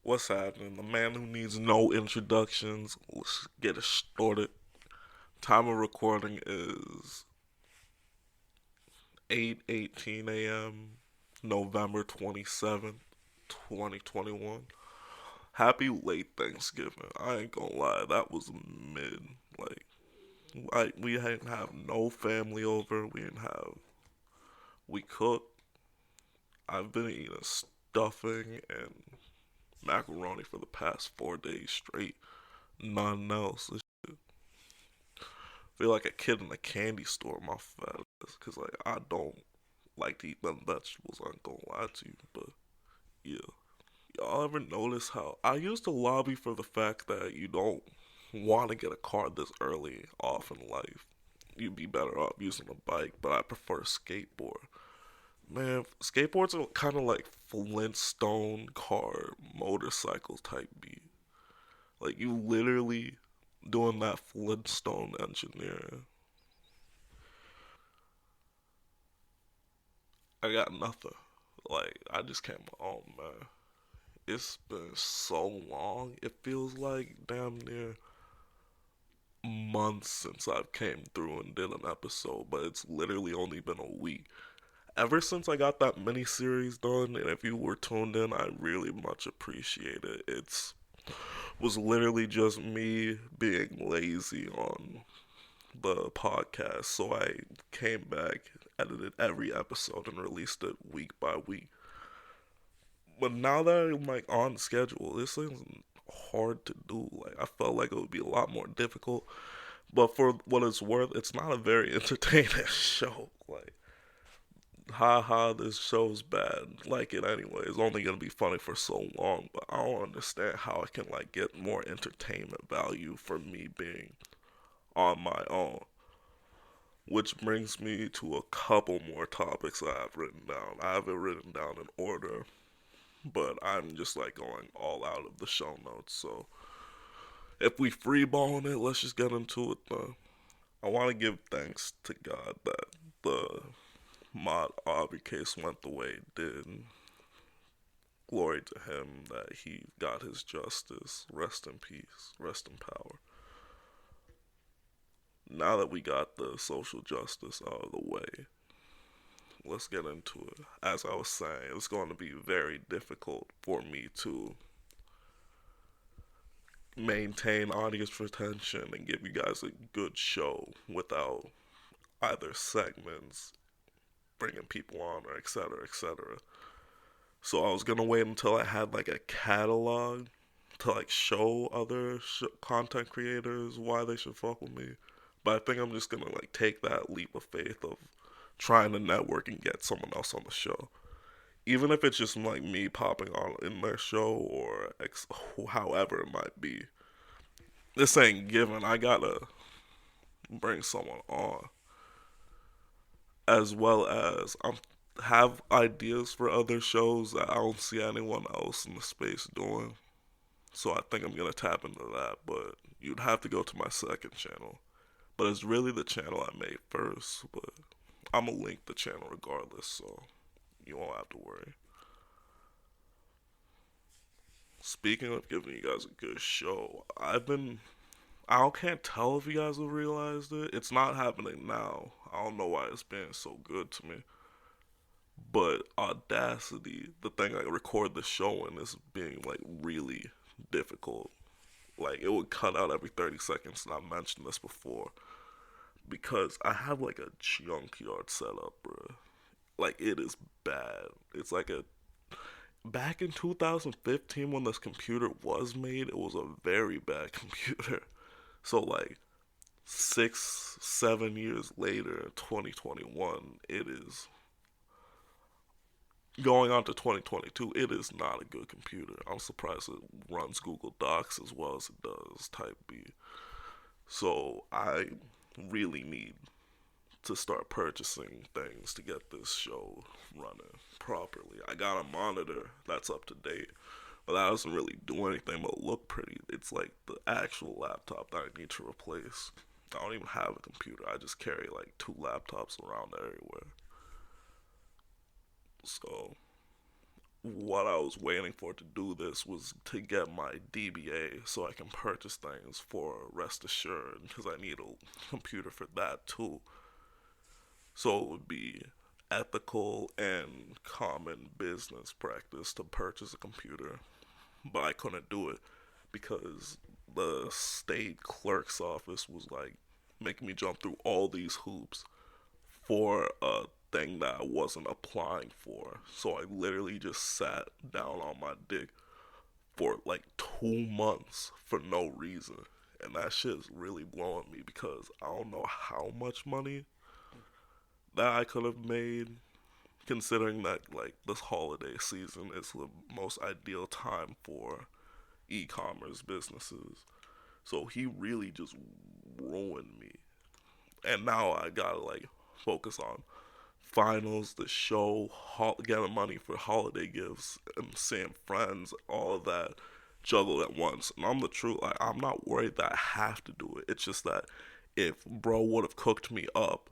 What's happening? The man who needs no introductions. Let's get it started. Time of recording is 8:18 a.m. November 27th, 2021. Happy late Thanksgiving. I ain't gonna lie, that was mid. Like, we didn't have no family over. We cooked. I've been eating stuffing and macaroni for the past 4 days straight. Nothing else. Feel like a kid in a candy store, my fat ass. Cause like I don't like to eat them vegetables. I ain't gonna lie to you, but yeah. Y'all ever notice how I used to lobby for the fact that you don't want to get a car this early off in life? You'd be better off using a bike, but I prefer a skateboard. Man, skateboards are kind of like Flintstone car motorcycle type beat. Like you literally doing that Flintstone engineering. I got nothing. Like I just came. Oh man, it's been so long. It feels like damn near months since I've came through and did an episode, but it's literally only been a week. Ever since I got that mini series done, and if you were tuned in, I really much appreciate it. It's was literally just me being lazy on the podcast, so I came back, edited every episode, and released it week by week. But now that I'm like on schedule, this thing's hard to do. Like I felt like it would be a lot more difficult. But for what it's worth, it's not a very entertaining show. Like, haha, this show's bad. Like it anyway. It's only gonna be funny for so long. But I don't understand how I can like get more entertainment value for me being on my own. Which brings me to a couple more topics I have written down. I have it written down in order, but I'm just like going all out of the show notes. So if we freeballing it, let's just get into it though. I want to give thanks to God that the mod Aubrey case went the way it did. Glory to him that he got his justice. Rest in peace. Rest in power. Now that we got the social justice out of the way, let's get into it. As I was saying, it's going to be very difficult for me to maintain audience retention and give you guys a good show without either segments, bringing people on, or etc. etc. So I was gonna wait until I had like a catalog to like show other content creators why they should fuck with me. But I think I'm just gonna like take that leap of faith of trying to network and get someone else on the show. Even if it's just like me popping on in their show or however it might be. This ain't given. I gotta bring someone on, as well as have ideas for other shows that I don't see anyone else in the space doing. So I think I'm gonna tap into that, but you'd have to go to my second channel. But it's really the channel I made first, but I'm gonna link the channel regardless, so you won't have to worry. Speaking of giving you guys a good show, I can't tell if you guys have realized it. It's not happening now. I don't know why it's been so good to me. But Audacity, the thing I record the show in, is being like really difficult. Like it would cut out every 30 seconds, and I mentioned this before because I have like a junkyard setup, bro. Like it is bad. It's like a back in 2015 when this computer was made, it was a very bad computer. So like 6, 7 years later, 2021, it is going on to 2022. It is not a good computer. I'm surprised it runs Google Docs as well as it does Type B. So I really need to start purchasing things to get this show running properly. I got a monitor that's up to date, but that doesn't really do anything but look pretty. It's like the actual laptop that I need to replace. I don't even have a computer. I just carry like two laptops around everywhere. So what I was waiting for to do this was to get my DBA so I can purchase things for Rest Assured because I need a computer for that too. So it would be ethical and common business practice to purchase a computer, but I couldn't do it because the state clerk's office was like making me jump through all these hoops for a thing that I wasn't applying for. So I literally just sat down on my dick for like 2 months for no reason. And that shit's really blowing me because I don't know how much money that I could have made considering that like this holiday season is the most ideal time for e-commerce businesses. So he really just ruined me. And now I gotta like focus on finals, the show, getting money for holiday gifts, and seeing friends, all of that juggled at once. And I'm the truth, like I'm not worried that I have to do it. It's just that if bro would have cooked me up,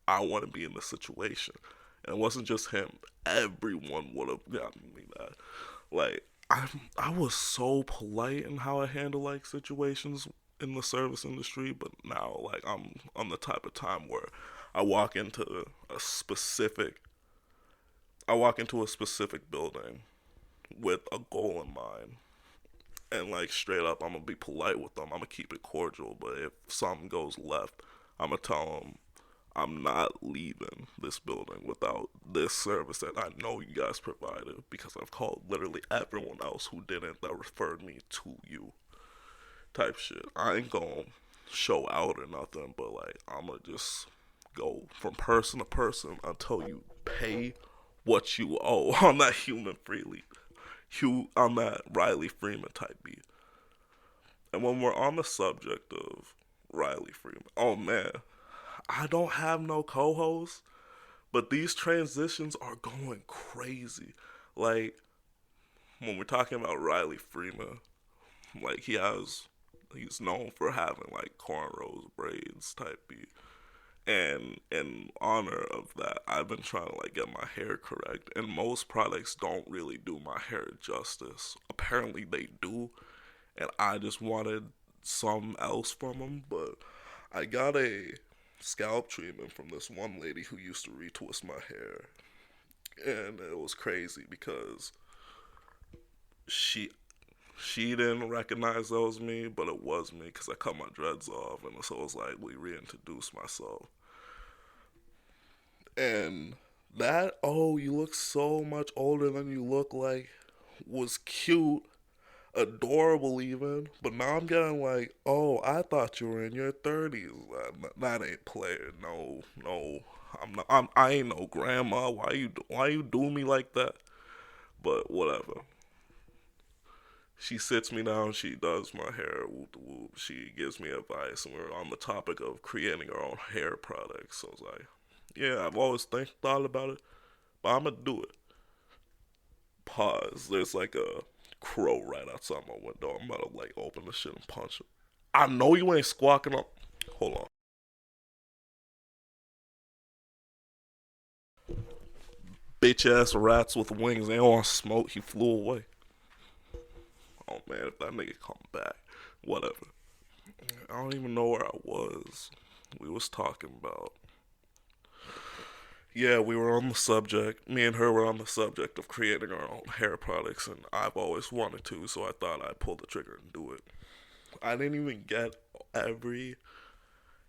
I wouldn't be in this situation. And it wasn't just him; everyone would have gotten me that. Like I was so polite in how I handle like situations in the service industry, but now like I'm on the type of time where I walk into a specific I walk into a specific building with a goal in mind. And like straight up, I'm gonna be polite with them. I'm gonna keep it cordial. But if something goes left, I'm gonna tell them I'm not leaving this building without this service that I know you guys provided because I've called literally everyone else who didn't that referred me to you. Type shit. I ain't gonna show out or nothing, but like I'm gonna just go from person to person until you pay what you owe on that human freely. On that Riley Freeman type beat. And when we're on the subject of Riley Freeman, oh man, I don't have no co-host, but these transitions are going crazy. Like when we're talking about Riley Freeman, like he's known for having like cornrows, braids type beat. And in honor of that, I've been trying to like get my hair correct, and most products don't really do my hair justice. Apparently they do, and I just wanted something else from them, but I got a scalp treatment from this one lady who used to retwist my hair, and it was crazy because she she didn't recognize that was me, but it was me because I cut my dreads off, and so it was like we reintroduced myself. And that, oh, you look so much older than you look like, was cute, adorable even. But now I'm getting like, oh, I thought you were in your 30s. That ain't player. No, no. I'm not. I ain't no grandma. Why you do me like that? But whatever. She sits me down. She does my hair. Whoop, whoop. She gives me advice, and we're on the topic of creating our own hair products. So I was like, yeah, I've always thought about it, but I'm gonna do it. Pause. There's like a crow right outside my window. I'm about to like open the shit and punch it. I know you ain't squawking up. Hold on. Bitch ass rats with wings. They don't want smoke. He flew away. Oh man, if that nigga come back, whatever. I don't even know where I was. We was talking about. Yeah, we were on the subject. Me and her were on the subject of creating our own hair products, and I've always wanted to, so I thought I'd pull the trigger and do it. I didn't even get every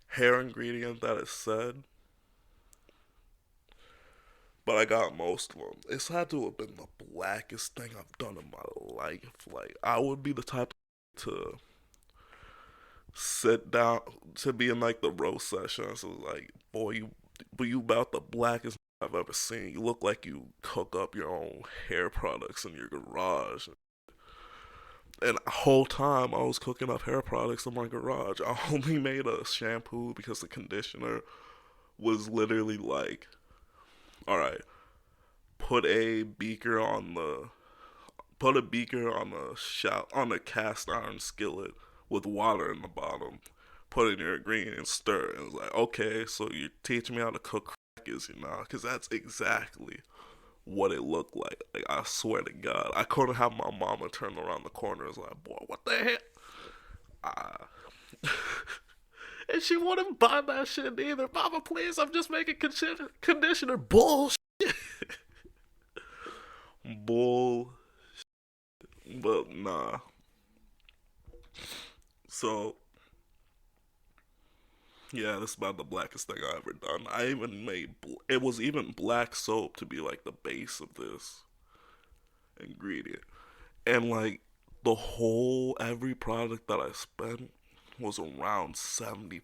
hair ingredient that is said, but I got most of them. It's had to have been the blackest thing I've done in my life. Like, I would be the type to sit down to be in like the roast session. So like, boy, you about the blackest I've ever seen. You look like you cook up your own hair products in your garage. And the whole time I was cooking up hair products in my garage, I only made a shampoo because the conditioner was literally like, all right, put a beaker on the put a beaker on the cast iron skillet with water in the bottom. Put in your ingredients, stir, and it's like, okay, so you're teaching me how to cook crackers, because that's exactly what it looked like. Like, I swear to God, I couldn't have my mama turn around the corner and was like, boy, what the hell? Ah. And she wouldn't buy that shit either. Mama, please, I'm just making conditioner. Bullshit. Bull. But nah. So, yeah, this is about the blackest thing I ever done. I even made, it was even black soap to be like the base of this ingredient. And like, the whole, every product that I spent was around $75.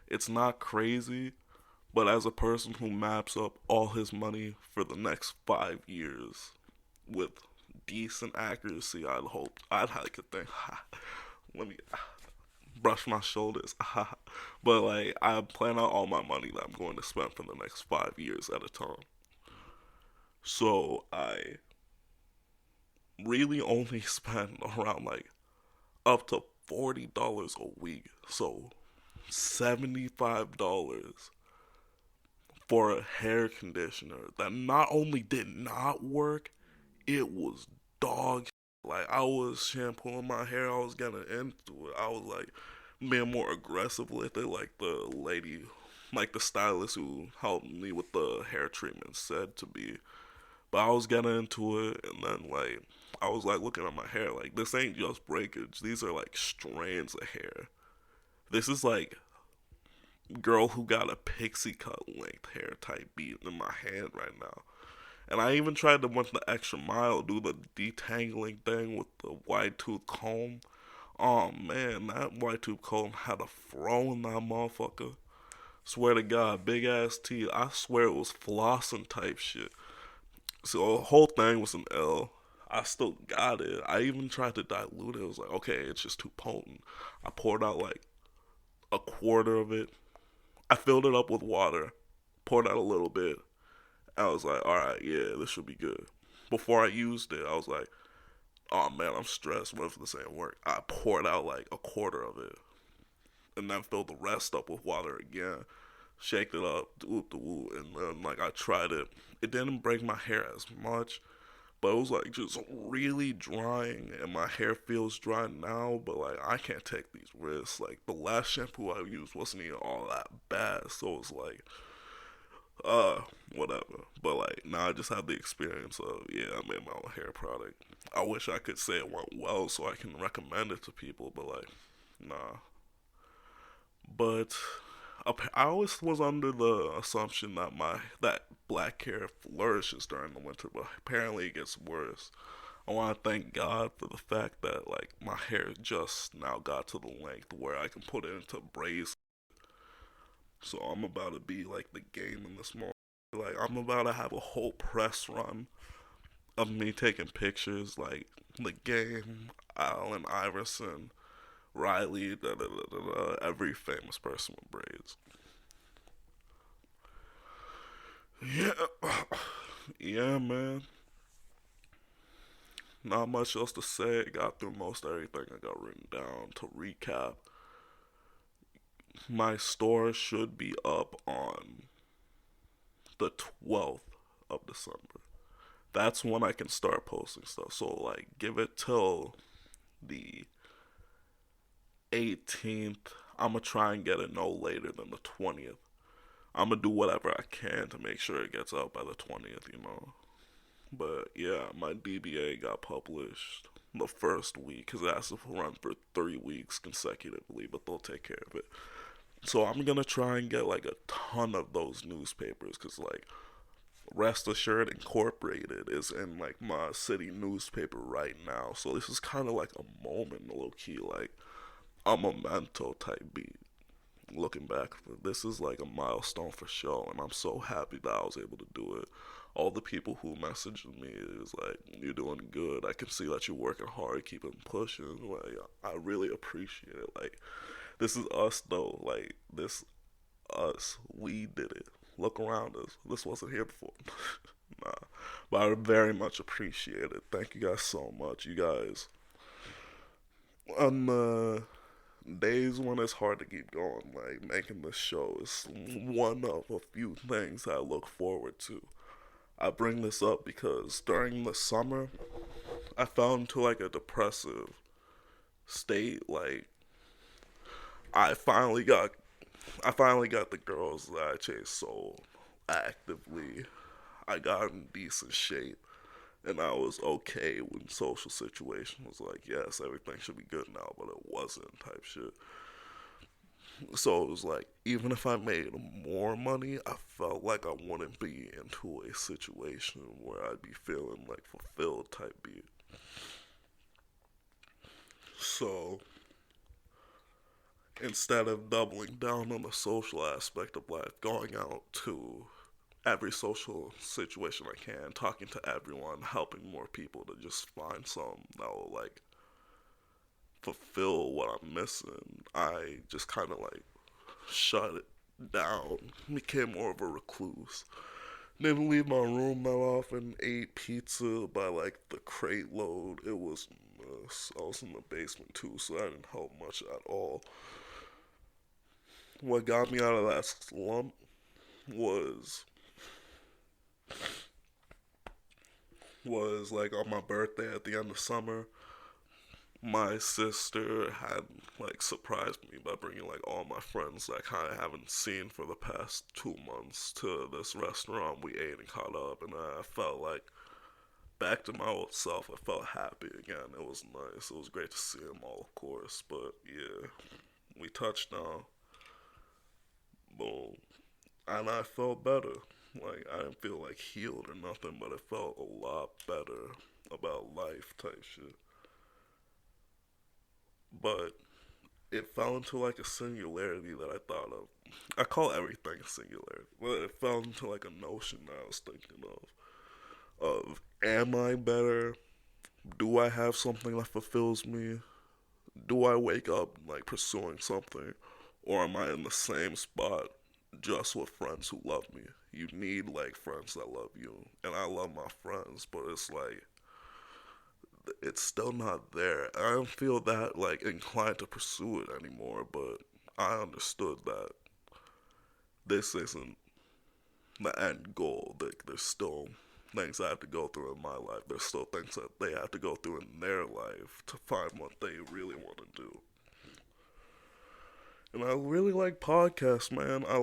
It's not crazy, but as a person who maps up all his money for the next 5 years with decent accuracy, I'd like to think, let me brush my shoulders. But like, I plan out all my money that I'm going to spend for the next 5 years at a time. So I really only spend around like up to $40 a week. So $75 for a hair conditioner that not only did not work, it was dog. Like, I was shampooing my hair, I was getting into it. I was like being more aggressive with it, like the lady, like the stylist who helped me with the hair treatment said to be. But I was getting into it, and then like I was like looking at my hair, like this ain't just breakage. These are like strands of hair. This is like girl who got a pixie cut length hair type beat in my hand right now. And I even tried to went the extra mile, do the detangling thing with the wide tooth comb. Oh man, that wide tooth comb had a fro in that motherfucker. Swear to God, big ass teeth. I swear it was flossing type shit. So the whole thing was an L. I still got it. I even tried to dilute it. I was like, okay, it's just too potent. I poured out like a quarter of it. I filled it up with water, poured out a little bit. I was like, all right, yeah, this should be good. Before I used it, I was like, oh man, I'm stressed. What if this ain't work? I poured out like a quarter of it, and then filled the rest up with water again. Shaked it up, and then like I tried it. It didn't break my hair as much, but it was like just really drying, and my hair feels dry now. But like I can't take these risks. Like the last shampoo I used wasn't even all that bad, so it's like whatever. But like now I just have the experience of, yeah, I made my own hair product. I wish I could say it went well so I can recommend it to people, but like nah. But I always was under the assumption that my that black hair flourishes during the winter, but apparently it gets worse. I want to thank God for the fact that like my hair just now got to the length where I can put it into braids. So I'm about to be like the game in this moment. Like I'm about to have a whole press run of me taking pictures, like the game, Allen Iverson, Riley, every famous person with braids. Yeah, yeah, man. Not much else to say. Got through most everything I got written down. To recap, my store should be up on the 12th of December. That's when I can start posting stuff. So, like, give it till the 18th. I'm gonna try and get it no later than the 20th. I'm gonna do whatever I can to make sure it gets out by the 20th, you know. But yeah, my DBA got published the first week because it has to run for 3 weeks consecutively, but they'll take care of it. So I'm gonna try and get like a ton of those newspapers because like Rest Assured Incorporated is in like my city newspaper right now. So this is kind of like a moment, low key, like a memento type beat. Looking back, this is like a milestone for sure, and I'm so happy that I was able to do it. All the people who messaged me is like, "You're doing good. I can see that you're working hard, keeping pushing." Like, I really appreciate it. Like, this is us though. Like, this us. We did it. Look around us. This wasn't here before. Nah, but I very much appreciate it. Thank you guys so much. You guys, on the days when it's hard to keep going, like making this show is one of a few things I look forward to. I bring this up because during the summer, I fell into like a depressive state. Like I finally got, I finally got the girls that I chased so actively. I got in decent shape, and I was okay when social situation was like, yes, everything should be good now, but it wasn't type shit. So it was like, even if I made more money, I felt like I wouldn't be into a situation where I'd be feeling like fulfilled type beat. So instead of doubling down on the social aspect of life, going out to every social situation I can, talking to everyone, helping more people to just find something that will like fulfill what I'm missing, I just kind of like shut it down, became more of a recluse. Didn't leave my room that often, ate pizza by like the crate load. It was I was in the basement too, so that didn't help much at all. What got me out of that slump was like on my birthday at the end of summer, my sister had like surprised me by bringing like all my friends that I kind of haven't seen for the past 2 months to this restaurant. We ate and caught up, and I felt like back to my old self. I felt happy again. It was nice. It was great to see them all, of course. But yeah, we touched down, boom, and I felt better. Like I didn't feel like healed or nothing, but it felt a lot better about life type shit. But it fell into like a singularity that I thought of. I call everything a singularity, but it fell into like a notion that I was thinking of am I better? Do I have something that fulfills me? Do I wake up like pursuing something, or am I in the same spot just with friends who love me? You need like friends that love you, and I love my friends, but it's like it's still not there. I don't feel that like inclined to pursue it anymore, but I understood that this isn't the end goal. Like, there's still things I have to go through in my life. There's still things that they have to go through in their life to find what they really want to do. And I really like podcasts, man. I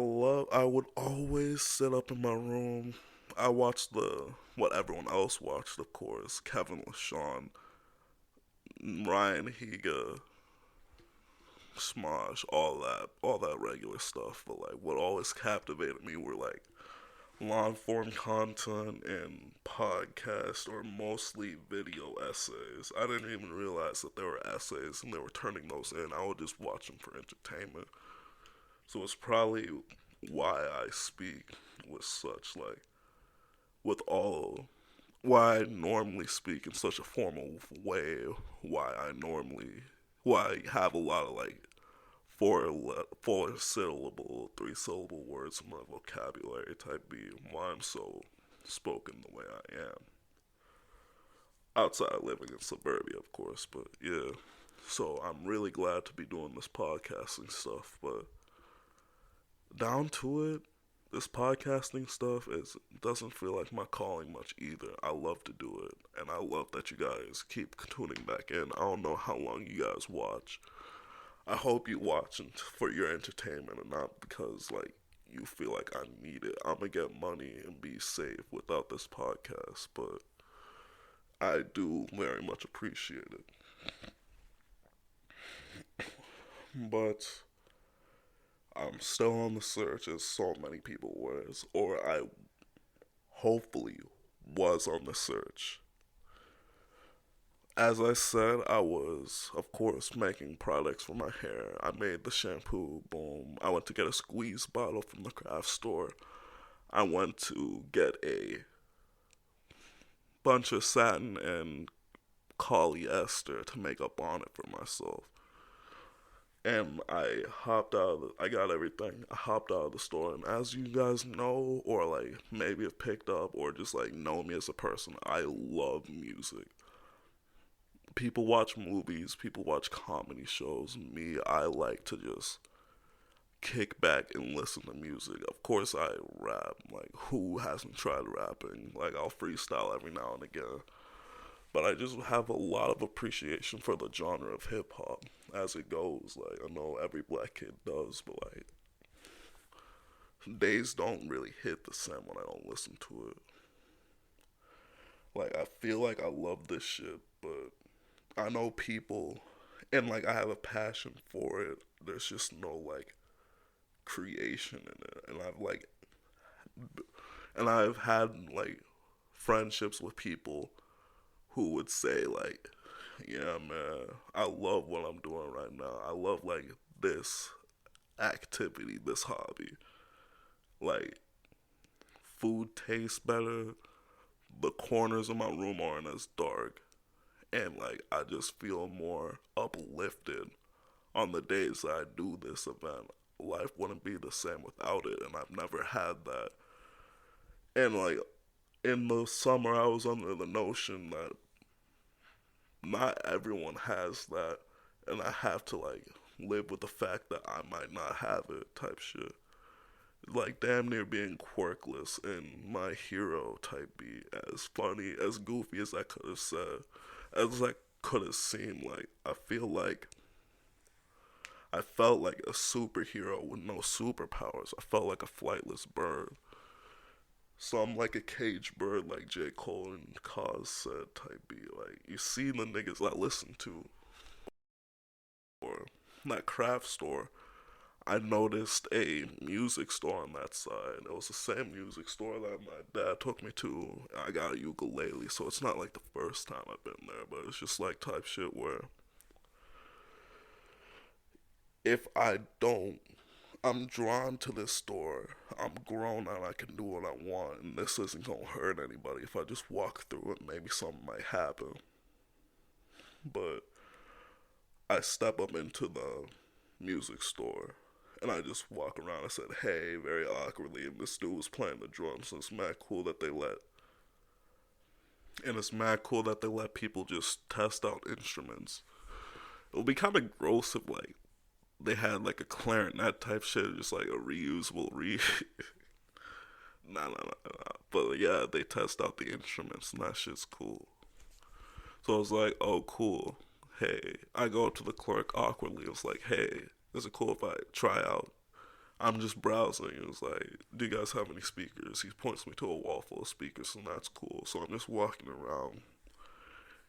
would always sit up in my room. I watched what everyone else watched, of course. Kevin LaShawn, Ryan Higa, Smosh, all that regular stuff. But like, what always captivated me were like long form content and podcasts, or mostly video essays. I didn't even realize that there were essays and they were turning those in. I would just watch them for entertainment. So it's probably why I speak with such like with all why I normally speak in such a formal way. Why I normally why I have a lot of like four syllable, 3 syllable words in my vocabulary type B. Why I'm so spoken the way I am. Outside living in suburbia, of course, but yeah. So I'm really glad to be doing this podcasting stuff, but down to it, this podcasting stuff doesn't feel like my calling much either. I love to do it, and I love that you guys keep tuning back in. I don't know how long you guys watch. I hope you watch for your entertainment and not because like you feel like I need it. I'm gonna get money and be safe without this podcast, but I do very much appreciate it. But I'm still on the search, as so many people was, or I hopefully was on the search. As I said, I was, of course, making products for my hair. I made the shampoo, boom. I went to get a squeeze bottle from the craft store. I went to get a bunch of satin and polyester to make a bonnet for myself. And I got everything. I hopped out of the store, and as you guys know, or like maybe have picked up, or just like know me as a person, I love music. People watch movies, people watch comedy shows. Me, I like to just kick back and listen to music. Of course, I rap. Like, who hasn't tried rapping? Like, I'll freestyle every now and again. But I just have a lot of appreciation for the genre of hip hop as it goes. Like, I know every black kid does, but like, days don't really hit the same when I don't listen to it. Like, I feel like I love this shit, but I know people, and like, I have a passion for it. There's just no like creation in it, and I've had like friendships with people who would say like, yeah, man, I love what I'm doing right now. I love like this activity, this hobby. Like, food tastes better. The corners of my room aren't as dark, and like I just feel more uplifted on the days that I do this event. Life wouldn't be the same without it, and I've never had that. And like in the summer, I was under the notion that not everyone has that, and I have to like live with the fact that I might not have it, type shit. Like damn near being quirkless and my hero type beat, as funny, as goofy as I could have said, as I could have seemed. Like I feel like I felt like a superhero with no superpowers. I felt like a flightless bird. So I'm like a caged bird, like J. Cole and Cause said type beat. Like you see the niggas I listen to, or that craft store. I noticed a music store on that side. It was the same music store that my dad took me to. I got a ukulele, so it's not like the first time I've been there, but it's just like type shit where if I don't, I'm drawn to this store. I'm grown and I can do what I want, and this isn't gonna hurt anybody. If I just walk through it, maybe something might happen. But I step up into the music store and I just walk around. I said, hey, very awkwardly, and this dude was playing the drums. So it's mad cool that they let, and it's mad cool that they let people just test out instruments. It would be kind of gross if like they had like a clarinet type shit, just like a reusable nah, nah, nah, nah. But yeah, they test out the instruments, and that shit's cool. So I was like, oh, cool. Hey, I go up to the clerk awkwardly. It was like, hey, is it cool if I try out? I'm just browsing. It was like, do you guys have any speakers? He points me to a wall full of speakers, and that's cool. So I'm just walking around,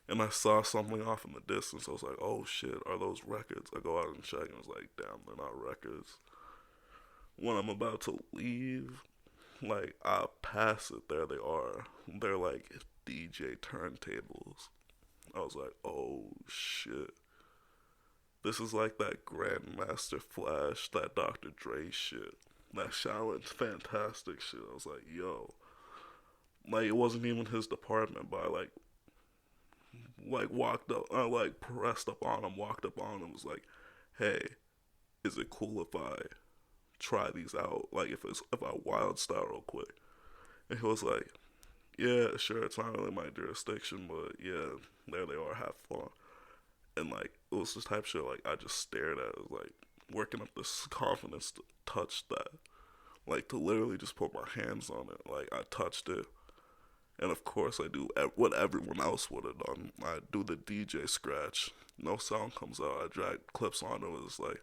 and I saw something off in the distance. I was like, oh shit, are those records? I go out and check, and I was like, damn, they're not records. When I'm about to leave, like, I pass it. There they are. They're like DJ turntables. I was like, oh shit. This is like that Grandmaster Flash, that Dr. Dre shit. That Shaolin fantastic shit. I was like, yo. Like, it wasn't even his department, but I like walked up, I like pressed up on him, walked up on him, was like, hey, is it cool if I try these out? Like, if I wild style real quick. And he was like, yeah, sure, it's not really my jurisdiction, but yeah, there they are, have fun. And like, it was this type of shit, like, I just stared at it, like, working up this confidence to touch that. Like, to literally just put my hands on it. Like, I touched it. And of course, I do what everyone else would have done. I do the DJ scratch. No sound comes out. I drag clips onto it. It's like,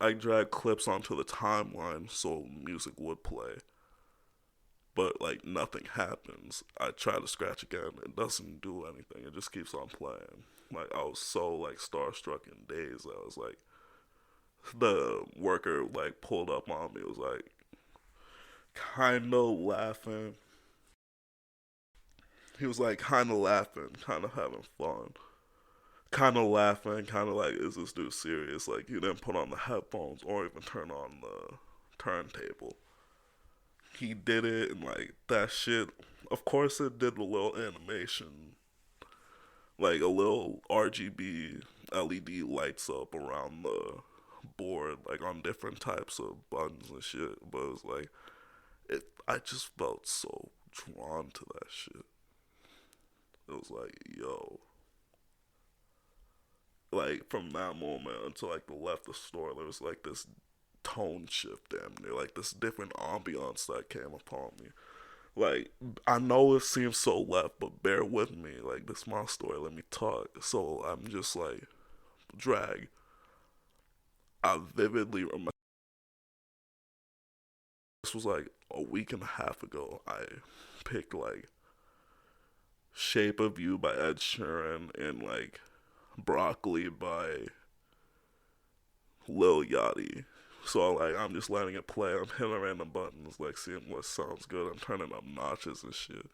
I drag clips onto the timeline so music would play. But like nothing happens. I try to scratch again. It doesn't do anything. It just keeps on playing. Like I was so like starstruck in days. I was like, the worker like pulled up on me. It was like kind of laughing. He was like kind of laughing, kind of having fun, kind of laughing, kind of like, is this dude serious? Like he didn't put on the headphones or even turn on the turntable. He did it, and like that shit. Of course, it did a little animation, like a little RGB LED lights up around the board, like on different types of buttons and shit. But it was like, I just felt so drawn to that shit. It was like, yo, like from that moment until like the left the store, there was like this tone shift damn near, like this different ambiance that came upon me. Like, I know it seems so left, but bear with me. Like, this is my story. Let me talk. So I'm just like, drag. I vividly remember this was like a week and a half ago. I picked like Shape of You by Ed Sheeran and like Broccoli by Lil Yachty. So like I'm just letting it play. I'm hitting random buttons, like seeing what sounds good. I'm turning up notches and shit.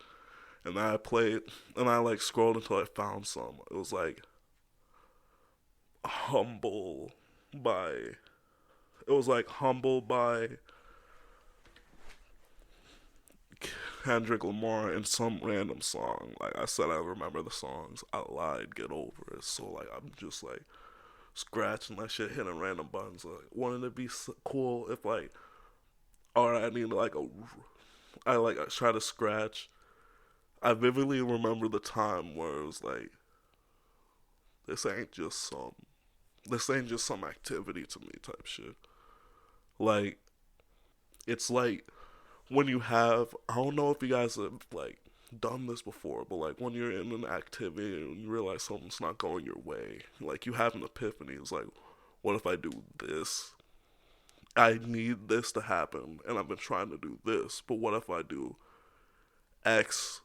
And then I played, and I like scrolled until I found some. It was like Humble by. It was like Humble by Kendrick Lamar and some random song. Like I said, I remember the songs. I lied. Get over it. So like I'm just like scratching that shit, hitting random buttons. Like wanting to be cool if like, alright, I need like a. I try to scratch. I vividly remember the time where it was like, this ain't just some. This ain't just some activity to me type shit. Like it's like when you have, I don't know if you guys have like done this before, but like when you're in an activity and you realize something's not going your way, like you have an epiphany. It's like, what if I do this? I need this to happen, and I've been trying to do this, but what if I do X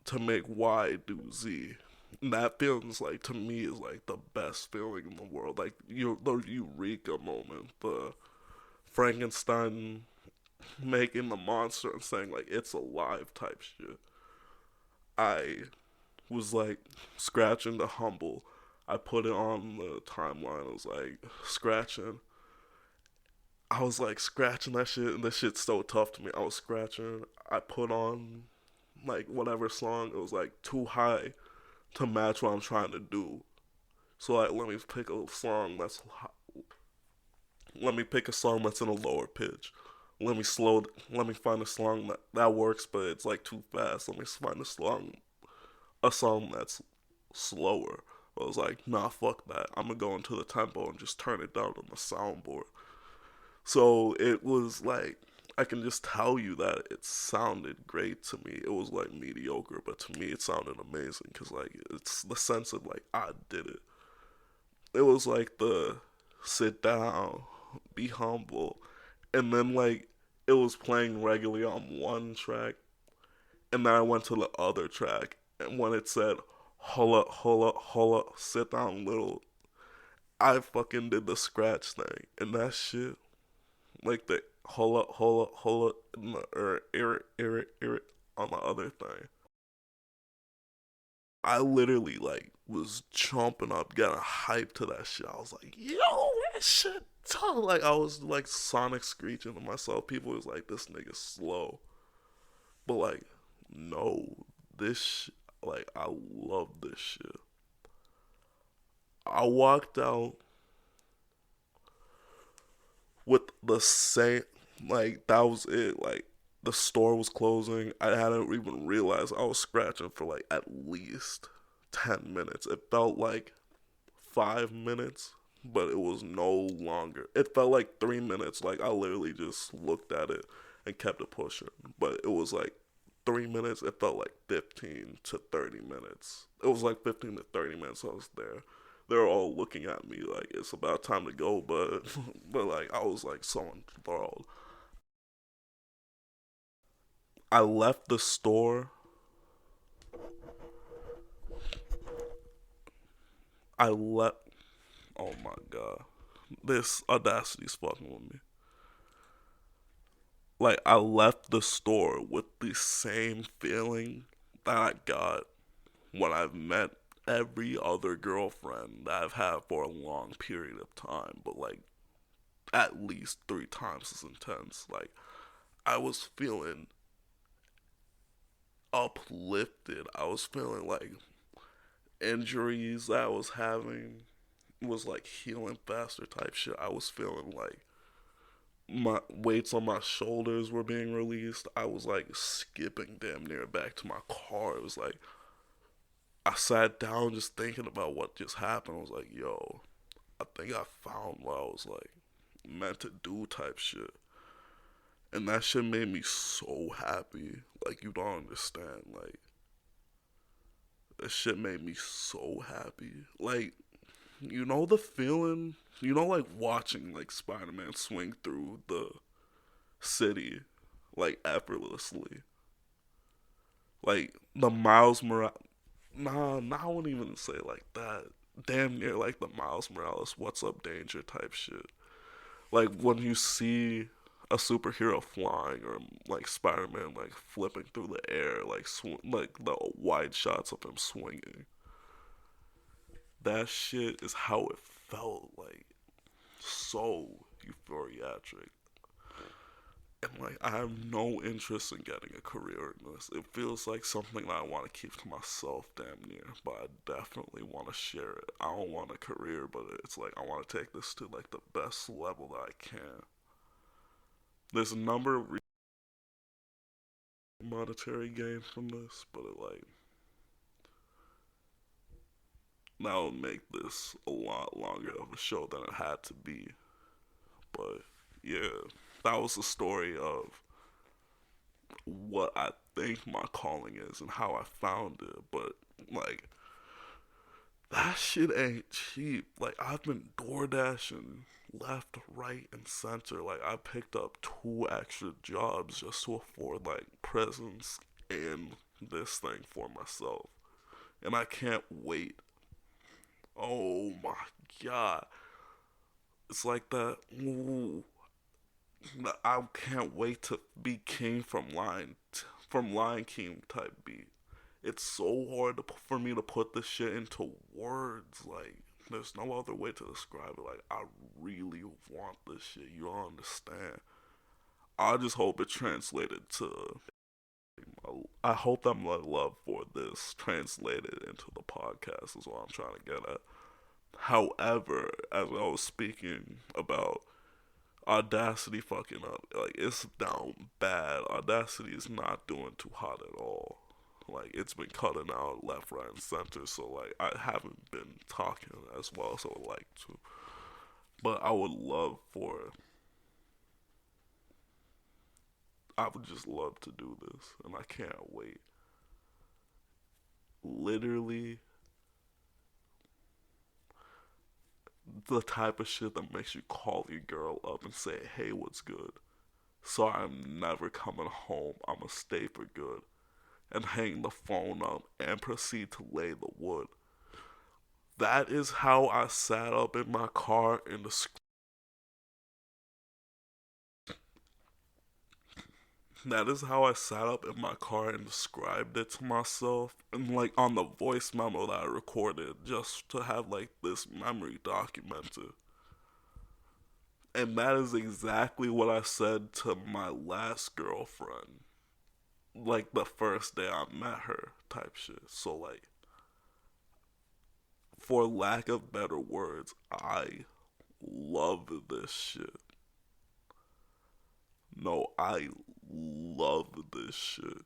to make Y do Z? And that feelings like to me is like the best feeling in the world. Like the eureka moment, the Frankenstein making the monster and saying like it's alive type shit. I was like scratching the Humble. I put it on the timeline. I was like scratching. I was like scratching that shit, and this shit's so tough to me. I was scratching. I put on like whatever song. It was like too high to match what I'm trying to do. So like, let me pick a song that's. Let me pick a song that's in a lower pitch. Let me slow. Let me find a song that works, but it's like too fast. Let me find a song that's slower. I was like, nah, fuck that. I'm gonna go into the tempo and just turn it down on the soundboard. So it was like, I can just tell you that it sounded great to me. It was like mediocre, but to me it sounded amazing because like it's the sense of like I did it. It was like the sit down, be humble, and then like it was playing regularly on one track, and then I went to the other track, and when it said holla holla holla sit down little, I fucking did the scratch thing, and that shit like the holla holla holla or ir on the other thing. I literally like was chomping up, getting hyped to that shit. I was like, yo, that shit tough. Like I was like sonic screeching to myself. People was like, this nigga's slow. But like, no, like I love this shit. I walked out with the same, like that was it. Like the store was closing. I hadn't even realized I was scratching for like at least 10 minutes. It felt like 5 minutes, but it was no longer. It felt like 3 minutes. Like I literally just looked at it and kept it pushing. But it was like 3 minutes. It felt like 15 to 30 minutes. It was like 15 to 30 minutes I was there. They were all looking at me like it's about time to go, but but like I was like so enthralled. I left the store. I left. Oh my god, this audacity's fucking with me. Like I left the store with the same feeling that I got when I've met every other girlfriend that I've had for a long period of time, but like at least 3 times as intense. Like I was feeling uplifted. I was feeling like injuries that I was having was like healing faster type shit. I was feeling like my weights on my shoulders were being released. I was like skipping damn near back to my car. It was like I sat down just thinking about what just happened. I was like, yo, I think I found what I was like. meant to do type shit. And that shit made me so happy. Like, you don't understand. Like, that shit made me so happy. Like, you know the feeling? You know, like, watching, like, Spider-Man swing through the city, like, effortlessly. Like, the Miles Morales. Nah, I wouldn't even say like that. Damn near like the Miles Morales "What's Up, Danger" type shit. Like when you see a superhero flying, or like Spider-Man like flipping through the air, like like the wide shots of him swinging. That shit is how it felt. Like so euphoriatric. And like I have no interest in getting a career in this. It feels like something that I want to keep to myself damn near, but I definitely want to share it. I don't want a career, but it's like I want to take this to like the best level that I can. There's a number of monetary gain from this, but it like that would make this a lot longer of a show than it had to be. But yeah, that was the story of what I think my calling is and how I found it. But like that shit ain't cheap. Like I've been door dashing left, right, and center. Like I picked up 2 extra jobs just to afford like presents and this thing for myself. And I can't wait. Oh my god. It's like that. Ooh, I can't wait to be king from Lion King type beat. It's so hard for me to put this shit into words. Like, there's no other way to describe it. Like, I really want this shit. You don't understand. I just hope it translated to. I hope that my love for this translated into the podcast, is what I'm trying to get at. However, as I was speaking about Audacity fucking up, like, it's down bad. Audacity is not doing too hot at all. Like it's been cutting out left, right, and center. So like I haven't been talking as well as I would like to. But I would love for. I would just love to do this, and I can't wait. Literally, the type of shit that makes you call your girl up and say, "Hey, what's good?" Sorry, I'm never coming home. I'ma stay for good, and hang the phone up and proceed to lay the wood. That is how I sat up in my car in the That is how I sat up in my car and described it to myself, and like on the voice memo that I recorded, just to have like this memory documented. And that is exactly what I said to my last girlfriend, like the first day I met her, type shit. So, like, for lack of better words, I love this shit. No, I love this shit.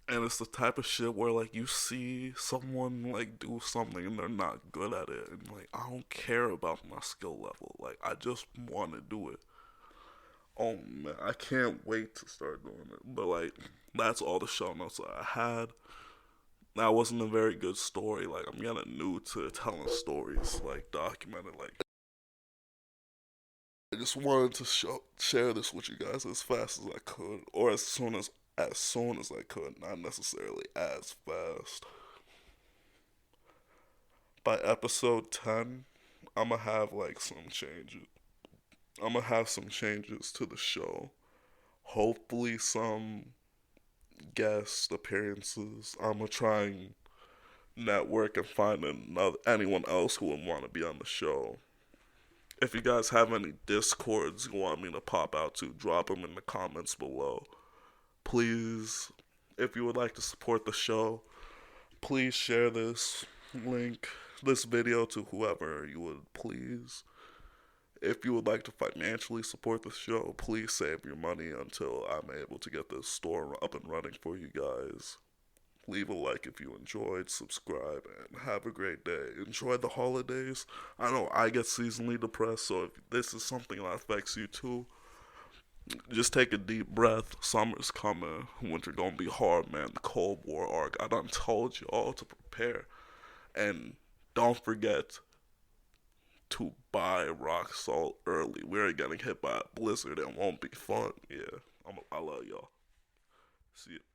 And it's the type of shit where like you see someone like do something and they're not good at it, and like I don't care about my skill level. Like I just want to do it. Oh man, I can't wait to start doing it. But like that's all the show notes that I had. That wasn't a very good story. Like I'm getting new to telling stories, like documented. Like I just wanted to share this with you guys as fast as I could, or as soon as I could, not necessarily as fast. By episode 10, I'm gonna have like some changes. I'm gonna have some changes to the show. Hopefully, some guest appearances. I'm gonna try and network and find anyone else who would want to be on the show. If you guys have any discords you want me to pop out to, drop them in the comments below. Please, if you would like to support the show, please share this link, this video, to whoever you would please. If you would like to financially support the show, please save your money until I'm able to get this store up and running for you guys. Leave a like if you enjoyed, subscribe, and have a great day. Enjoy the holidays. I know I get seasonally depressed, so if this is something that affects you too, just take a deep breath. Summer's coming. Winter gonna be hard, man. The Cold War arc. I done told you all to prepare. And don't forget to buy rock salt early. We're getting hit by a blizzard and won't be fun. Yeah, I love y'all. See you.